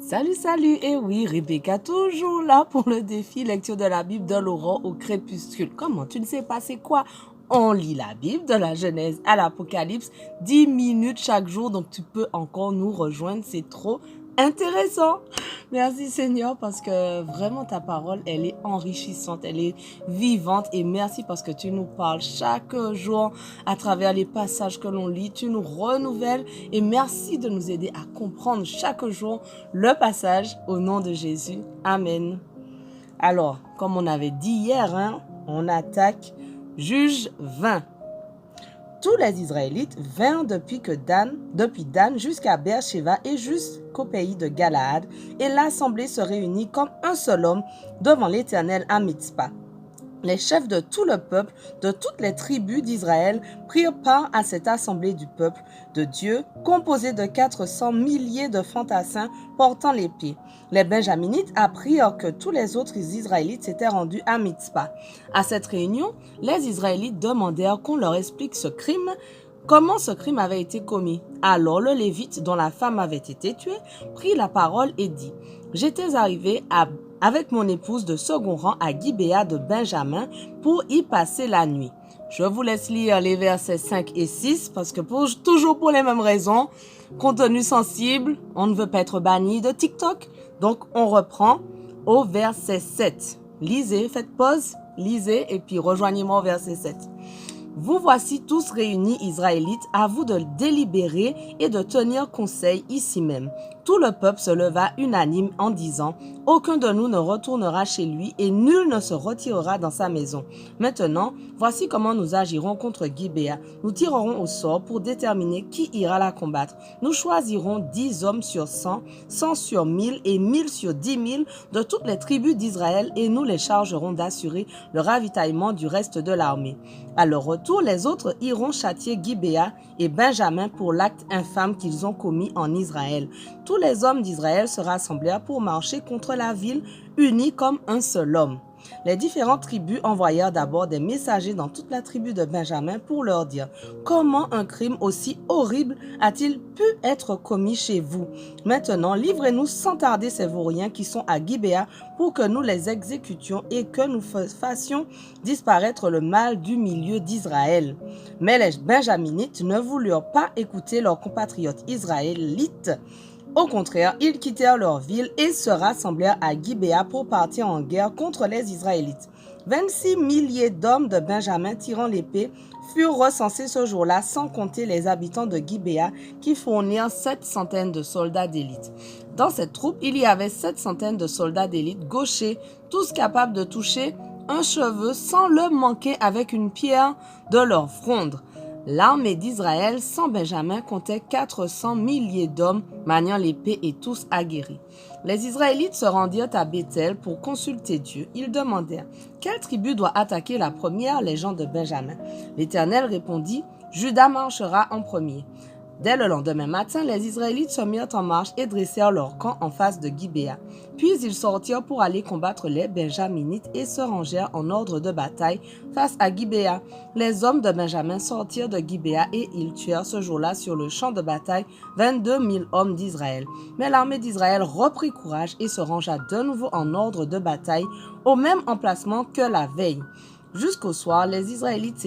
Salut, salut, et oui, Rebecca, toujours là pour le défi lecture de la Bible de l'aurore au crépuscule. Comment, tu ne sais pas c'est quoi? On lit la Bible de la Genèse à l'Apocalypse, 10 minutes chaque jour, donc tu peux encore nous rejoindre, c'est trop intéressant. Merci Seigneur parce que vraiment ta parole, elle est enrichissante, elle est vivante et merci parce que tu nous parles chaque jour à travers les passages que l'on lit, tu nous renouvelles et merci de nous aider à comprendre chaque jour le passage au nom de Jésus. Amen. Alors, comme on avait dit hier, on attaque Juge 20. Tous les Israélites vinrent depuis Dan jusqu'à Beersheba et jusqu'au pays de Galaad, et l'assemblée se réunit comme un seul homme devant l'Éternel à Mitzpah. Les chefs de tout le peuple, de toutes les tribus d'Israël, prirent part à cette assemblée du peuple de Dieu, composée de 400 milliers de fantassins portant l'épée. Les Benjaminites apprirent que tous les autres Israélites s'étaient rendus à Mitzpah. À cette réunion, les Israélites demandèrent qu'on leur explique ce crime, comment ce crime avait été commis. Alors le Lévite, dont la femme avait été tuée, prit la parole et dit « J'étais arrivé avec mon épouse de second rang à Gibéa de Benjamin pour y passer la nuit. » Je vous laisse lire les versets 5 et 6 parce que toujours pour les mêmes raisons, contenu sensible, on ne veut pas être banni de TikTok. Donc on reprend au verset 7. Lisez, faites pause, lisez et puis rejoignez-moi au verset 7. Vous voici tous réunis, Israélites, à vous de délibérer et de tenir conseil ici même. Tout le peuple se leva unanime en disant « Aucun de nous ne retournera chez lui et nul ne se retirera dans sa maison. Maintenant, voici comment nous agirons contre Gibéa. Nous tirerons au sort pour déterminer qui ira la combattre. Nous choisirons 10 hommes sur 100, 100 sur 1000 et 1000 sur 10 000 de toutes les tribus d'Israël et nous les chargerons d'assurer le ravitaillement du reste de l'armée. À leur retour, les autres iront châtier Gibéa et Benjamin pour l'acte infâme qu'ils ont commis en Israël. Tous les hommes d'Israël se rassemblèrent pour marcher contre la ville, unis comme un seul homme. Les différentes tribus envoyèrent d'abord des messagers dans toute la tribu de Benjamin pour leur dire « Comment un crime aussi horrible a-t-il pu être commis chez vous? Maintenant, livrez-nous sans tarder ces vauriens qui sont à Gibéa pour que nous les exécutions et que nous fassions disparaître le mal du milieu d'Israël. » Mais les Benjaminites ne voulurent pas écouter leurs compatriotes israélites. Au contraire, ils quittèrent leur ville et se rassemblèrent à Gibéa pour partir en guerre contre les Israélites. 26 milliers d'hommes de Benjamin tirant l'épée furent recensés ce jour-là, sans compter les habitants de Gibéa qui fournirent 700 de soldats d'élite. Dans cette troupe, il y avait 700 de soldats d'élite gauchers, tous capables de toucher un cheveu sans le manquer avec une pierre de leur fronde. L'armée d'Israël sans Benjamin comptait 400 milliers d'hommes maniant l'épée et tous aguerris. Les Israélites se rendirent à Béthel pour consulter Dieu. Ils demandèrent « Quelle tribu doit attaquer la première, les gens de Benjamin ?» L'Éternel répondit « Juda marchera en premier. » Dès le lendemain matin, les Israélites se mirent en marche et dressèrent leur camp en face de Gibéa. Puis ils sortirent pour aller combattre les Benjaminites et se rangèrent en ordre de bataille face à Gibéa. Les hommes de Benjamin sortirent de Gibéa et ils tuèrent ce jour-là sur le champ de bataille 22 000 hommes d'Israël. Mais l'armée d'Israël reprit courage et se rangea de nouveau en ordre de bataille au même emplacement que la veille. Jusqu'au soir, les Israélites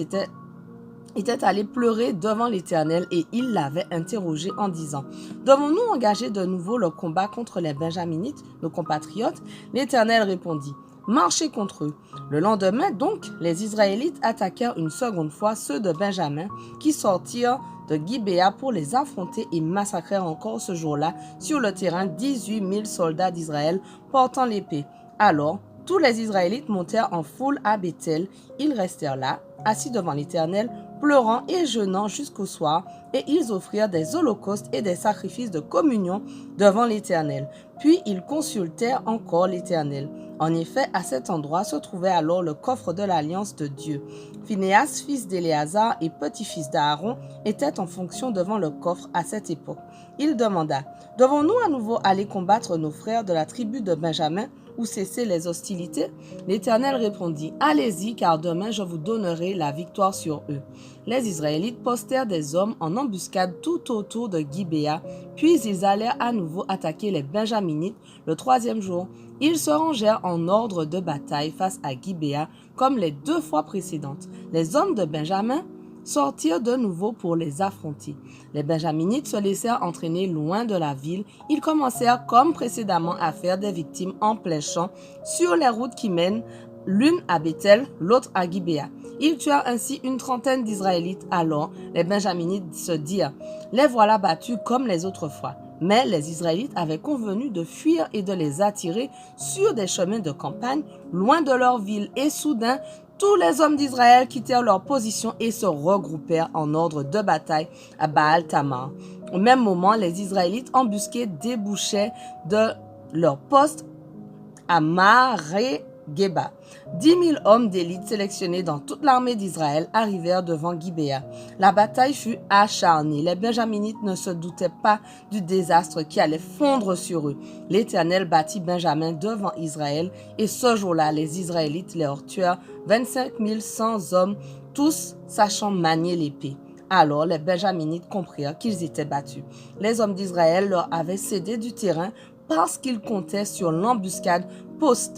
étaient allés pleurer devant l'Éternel et ils l'avaient interrogé en disant « Devons-nous engager de nouveau le combat contre les Benjaminites, nos compatriotes ?» L'Éternel répondit « Marchez contre eux. » Le lendemain donc, les Israélites attaquèrent une seconde fois ceux de Benjamin qui sortirent de Gibéa pour les affronter et massacrèrent encore ce jour-là sur le terrain 18 000 soldats d'Israël portant l'épée. Alors, tous les Israélites montèrent en foule à Béthel. Ils restèrent là, assis devant l'Éternel, pleurant et jeûnant jusqu'au soir, et ils offrirent des holocaustes et des sacrifices de communion devant l'Éternel. Puis ils consultèrent encore l'Éternel. En effet, à cet endroit se trouvait alors le coffre de l'alliance de Dieu. Phinéas, fils d'Éléazar et petit-fils d'Aaron, était en fonction devant le coffre à cette époque. Il demanda « Devons-nous à nouveau aller combattre nos frères de la tribu de Benjamin ou cesser les hostilités? L'Éternel répondit, allez-y, car demain je vous donnerai la victoire sur eux. Les Israélites postèrent des hommes en embuscade tout autour de Gibéa, puis ils allèrent à nouveau attaquer les Benjaminites le troisième jour. Ils se rangèrent en ordre de bataille face à Gibéa, comme les 2 fois précédentes. Les hommes de Benjamin sortirent de nouveau pour les affronter. Les Benjaminites se laissèrent entraîner loin de la ville. Ils commencèrent comme précédemment à faire des victimes en plein champ sur les routes qui mènent l'une à Béthel, l'autre à Gibéa. Ils tuèrent ainsi une trentaine d'Israélites. Alors les Benjaminites se dirent, les voilà battus comme les autres fois. Mais les Israélites avaient convenu de fuir et de les attirer sur des chemins de campagne, loin de leur ville. Et soudain, tous les hommes d'Israël quittèrent leur position et se regroupèrent en ordre de bataille à Baal-Tamar. Au même moment, les Israélites embusqués débouchaient de leur poste à Maré-Geba. 10 000 hommes d'élite sélectionnés dans toute l'armée d'Israël arrivèrent devant Gibéa. La bataille fut acharnée. Les Benjaminites ne se doutaient pas du désastre qui allait fondre sur eux. L'Éternel battit Benjamin devant Israël et ce jour-là, les Israélites leur tuèrent 25 100 hommes, tous sachant manier l'épée. Alors les Benjaminites comprirent qu'ils étaient battus. Les hommes d'Israël leur avaient cédé du terrain parce qu'ils comptaient sur l'embuscade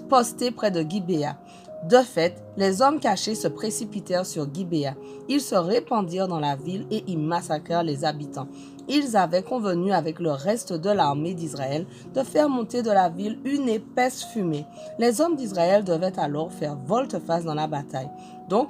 postée près de Gibéa. De fait, les hommes cachés se précipitèrent sur Gibéa. Ils se répandirent dans la ville et y massacrèrent les habitants. Ils avaient convenu avec le reste de l'armée d'Israël de faire monter de la ville une épaisse fumée. Les hommes d'Israël devaient alors faire volte-face dans la bataille. Donc,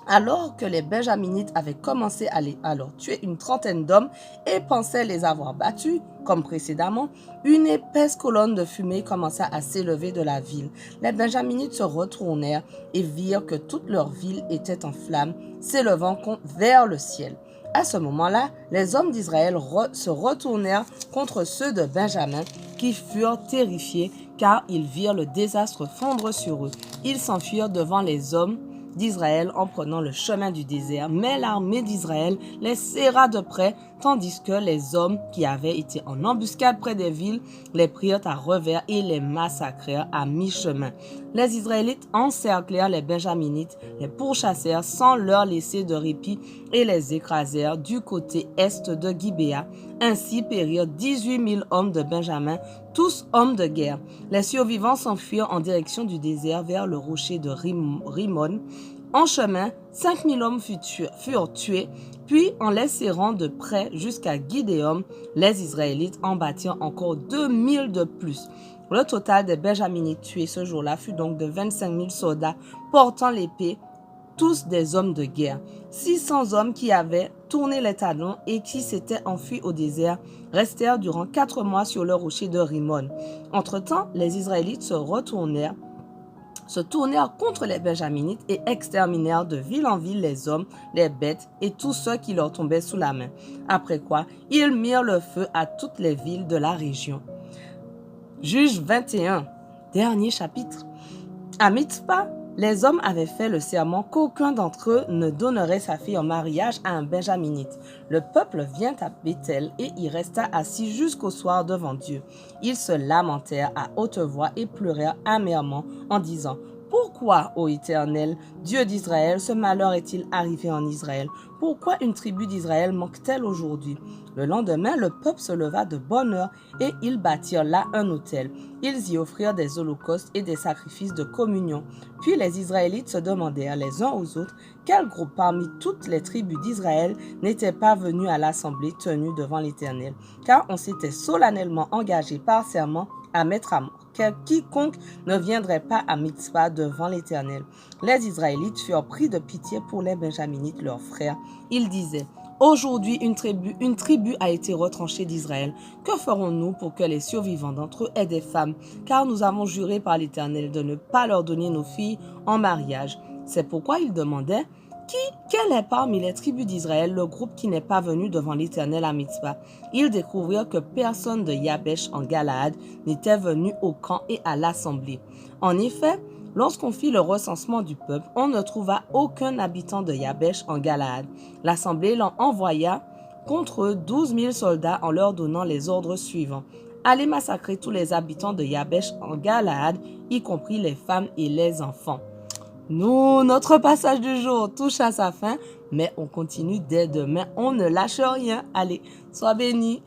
alors que les Benjaminites avaient commencé à leur tuer une trentaine d'hommes et pensaient les avoir battus, comme précédemment, une épaisse colonne de fumée commença à s'élever de la ville. Les Benjaminites se retournèrent et virent que toute leur ville était en flammes, s'élevant vers le ciel. À ce moment-là, les hommes d'Israël se retournèrent contre ceux de Benjamin, qui furent terrifiés car ils virent le désastre fondre sur eux. Ils s'enfuirent devant les hommes d'Israël en prenant le chemin du désert, mais l'armée d'Israël les serra de près, tandis que les hommes qui avaient été en embuscade près des villes les prirent à revers et les massacrèrent à mi-chemin. Les Israélites encerclèrent les Benjaminites, les pourchassèrent sans leur laisser de répit et les écrasèrent du côté est de Gibéa. Ainsi périrent 18 000 hommes de Benjamin, tous hommes de guerre. Les survivants s'enfuirent en direction du désert vers le rocher de Rimon. En chemin, 5 000 hommes furent tués, puis en les serrant de près jusqu'à Gidéom, les Israélites en battirent encore 2 000 de plus. Le total des Benjaminites tués ce jour-là fut donc de 25 000 soldats portant l'épée, tous des hommes de guerre. 600 hommes qui avaient tourné les talons et qui s'étaient enfuis au désert restèrent durant 4 mois sur le rocher de Rimon. Entre-temps, les Israélites se tournèrent contre les Benjaminites et exterminèrent de ville en ville les hommes, les bêtes et tous ceux qui leur tombaient sous la main. Après quoi, ils mirent le feu à toutes les villes de la région. Juge 21, dernier chapitre. À Mitzpah, les hommes avaient fait le serment qu'aucun d'entre eux ne donnerait sa fille en mariage à un Benjaminite. Le peuple vint à Béthel et y resta assis jusqu'au soir devant Dieu. Ils se lamentèrent à haute voix et pleurèrent amèrement en disant « Pourquoi, ô Éternel, Dieu d'Israël, ce malheur est-il arrivé en Israël? Pourquoi une tribu d'Israël manque-t-elle aujourd'hui ?» Le lendemain, le peuple se leva de bonne heure et ils bâtirent là un autel. Ils y offrirent des holocaustes et des sacrifices de communion. Puis les Israélites se demandèrent les uns aux autres quel groupe parmi toutes les tribus d'Israël n'était pas venu à l'assemblée tenue devant l'Éternel, car on s'était solennellement engagé par serment à mettre à mort quiconque ne viendrait pas à Mitzpah devant l'Éternel. Les Israélites furent pris de pitié pour les Benjaminites, leurs frères. Ils disaient « Aujourd'hui, une tribu a été retranchée d'Israël. Que ferons-nous pour que les survivants d'entre eux aient des femmes? Car nous avons juré par l'Éternel de ne pas leur donner nos filles en mariage. » C'est pourquoi ils demandaient quel est parmi les tribus d'Israël le groupe qui n'est pas venu devant l'Éternel à Mitzpah? Ils découvrirent que personne de Yabesh en Galaad n'était venu au camp et à l'assemblée. En effet, lorsqu'on fit le recensement du peuple, on ne trouva aucun habitant de Yabesh en Galaad. L'assemblée l'en envoya contre eux 12 000 soldats en leur donnant les ordres suivants. aller massacrer tous les habitants de Yabesh en Galaad, y compris les femmes et les enfants. Notre passage du jour touche à sa fin, mais on continue dès demain. On ne lâche rien. Allez, sois bénis.